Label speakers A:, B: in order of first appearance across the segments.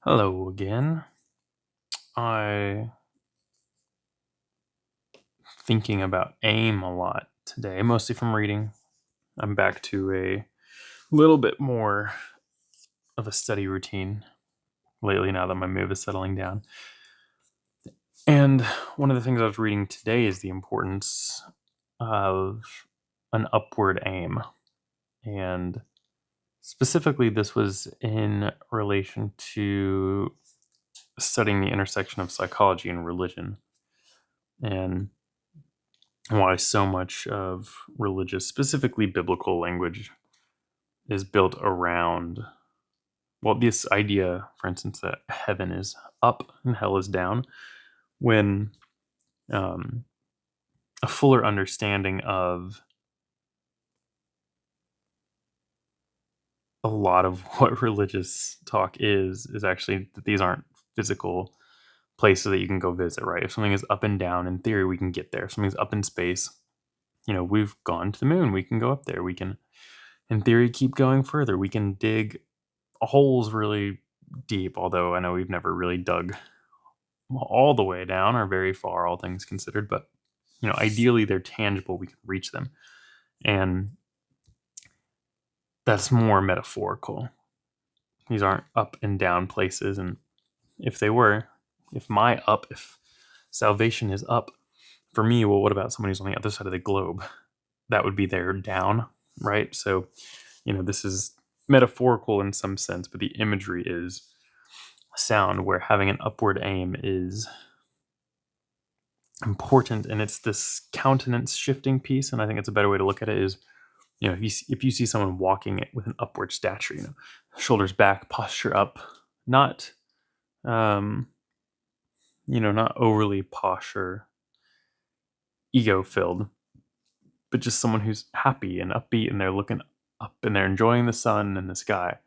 A: Hello again. I thinking about aim a lot today, mostly from reading. I'm back to a little bit more of a study routine lately now that my move is settling down. And one of the things I was reading today is the importance of an upward aim. And specifically, this was in relation to studying the intersection of psychology and religion. And why so much of religious, specifically biblical language, is built around, well, this idea, for instance, that heaven is up and hell is down, when um, a fuller understanding of a lot of what religious talk is actually that these aren't physical places that you can go visit, right? If something is up and down, in theory, we can get there. If something's up in space, we've gone to the moon, we can go up there. We can, in theory, keep going further. We can dig holes really deep, although I know we've never really dug all the way down or very far, all things considered. But ideally, they're tangible. We can reach them, and that's more metaphorical. These aren't up and down places, and if they were, if salvation is up for me, well, what about somebody who's on the other side of the globe? That would be their down, right? So, this is metaphorical in some sense, but the imagery is sound, where having an upward aim is important, and it's this countenance shifting piece. And I think it's a better way to look at it is, if you see someone walking with an upward stature, shoulders back, posture up, not not overly posh or ego filled, but just someone who's happy and upbeat, and they're looking up and they're enjoying the sun and the sky.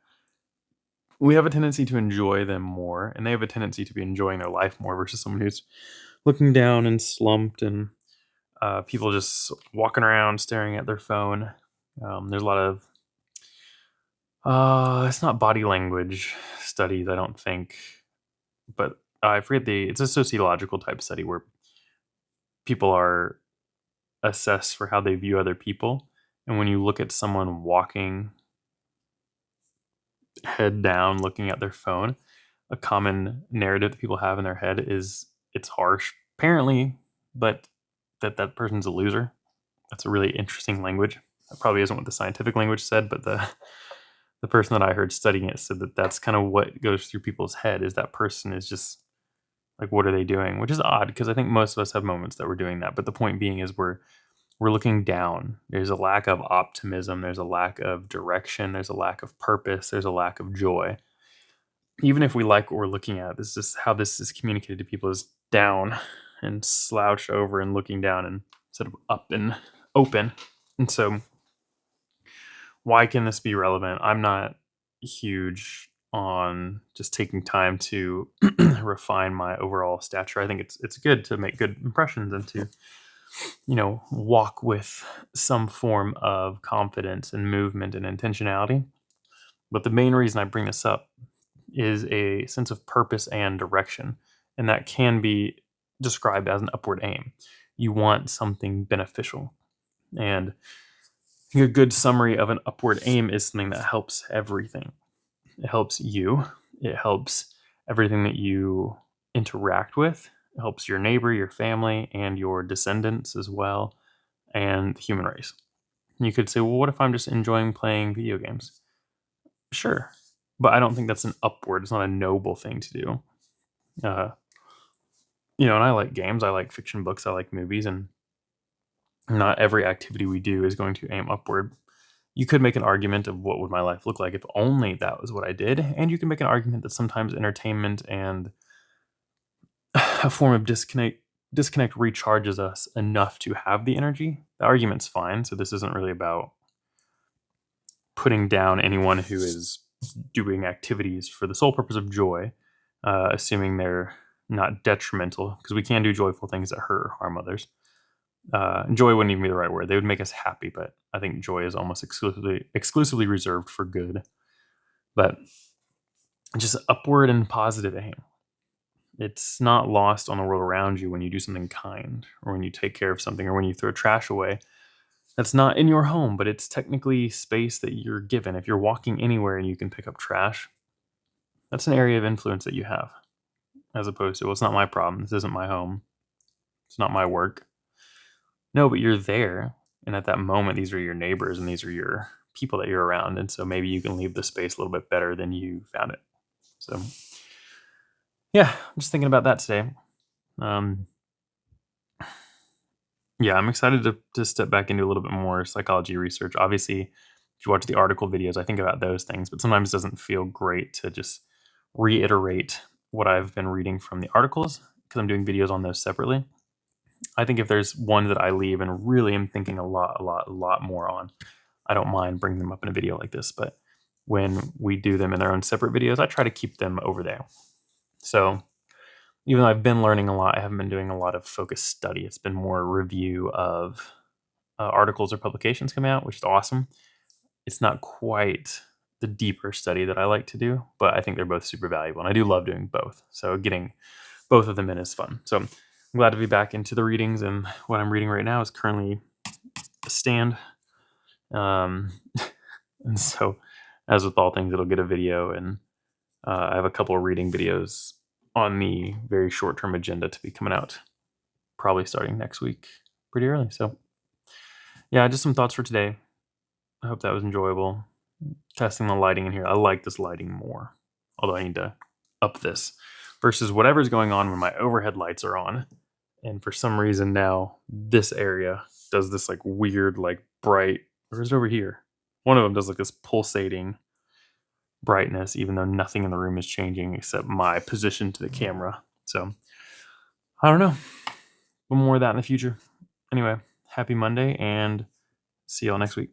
A: We have a tendency to enjoy them more, and they have a tendency to be enjoying their life more versus someone who's looking down and slumped, and people just walking around staring at their phone. There's a lot of it's not body language studies, I don't think, but I forget it's a sociological type study where people are assessed for how they view other people. And when you look at someone walking head down, looking at their phone, a common narrative that people have in their head is it's harsh, apparently, but that person's a loser. That's a really interesting language. That probably isn't what the scientific language said, but the person that I heard studying it said that that's kind of what goes through people's head, is that person is just like, what are they doing? Which is odd, because I think most of us have moments that we're doing that. But the point being is we're looking down. There's a lack of optimism. There's a lack of direction. There's a lack of purpose. There's a lack of joy. Even if we like what we're looking at, this is how this is communicated to people, is down and slouched over and looking down, and instead of up and open. And so why can this be relevant? I'm not huge on just taking time to refine my overall stature. I think it's good to make good impressions and to walk with some form of confidence and movement and intentionality. But the main reason I bring this up is a sense of purpose and direction, and that can be described as an upward aim. You want something beneficial, and I think a good summary of an upward aim is something that helps everything. It helps you. It helps everything that you interact with. It helps your neighbor, your family, and your descendants as well, and the human race. You could say, well, what if I'm just enjoying playing video games? Sure. But I don't think that's an upward. It's not a noble thing to do. Uh, and I like games. I like fiction books. I like movies. And not every activity we do is going to aim upward. You could make an argument of what would my life look like if only that was what I did. And you can make an argument that sometimes entertainment and a form of disconnect recharges us enough to have the energy. The argument's fine. So this isn't really about putting down anyone who is doing activities for the sole purpose of joy, assuming they're not detrimental, because we can do joyful things that hurt or harm others. Joy wouldn't even be the right word. They would make us happy, but I think joy is almost exclusively reserved for good. But just upward and positive aim. It's not lost on the world around you when you do something kind, or when you take care of something, or when you throw trash away. That's not in your home, but it's technically space that you're given. If you're walking anywhere and you can pick up trash, that's an area of influence that you have, as opposed to, well, it's not my problem. This isn't my home. It's not my work. No, but you're there. And at that moment, these are your neighbors and these are your people that you're around. And so maybe you can leave the space a little bit better than you found it. So, yeah, I'm just thinking about that today. Um, yeah, I'm excited to step back into a little bit more psychology research. Obviously, if you watch the article videos, I think about those things, but sometimes it doesn't feel great to just reiterate what I've been reading from the articles because I'm doing videos on those separately. I think if there's one that I leave and really am thinking a lot more on, I don't mind bringing them up in a video like this. But when we do them in their own separate videos, I try to keep them over there. So even though I've been learning a lot, I haven't been doing a lot of focused study. It's been more review of articles or publications coming out, which is awesome. It's not quite the deeper study that I like to do, but I think they're both super valuable. And I do love doing both. So getting both of them in is fun. So I'm glad to be back into the readings. And what I'm reading right now is currently The Stand. And so, as with all things, it'll get a video. And I have a couple of reading videos on the very short-term agenda to be coming out probably starting next week pretty early. So yeah, just some thoughts for today. I hope that was enjoyable. Testing the lighting in here. I like this lighting more, although I need to up this versus whatever's going on when my overhead lights are on. And for some reason now this area does this like weird, like bright, or is it over here? One of them does like this pulsating brightness, even though nothing in the room is changing except my position to the camera. So I don't know. But more of that in the future. Anyway, happy Monday and see y'all next week.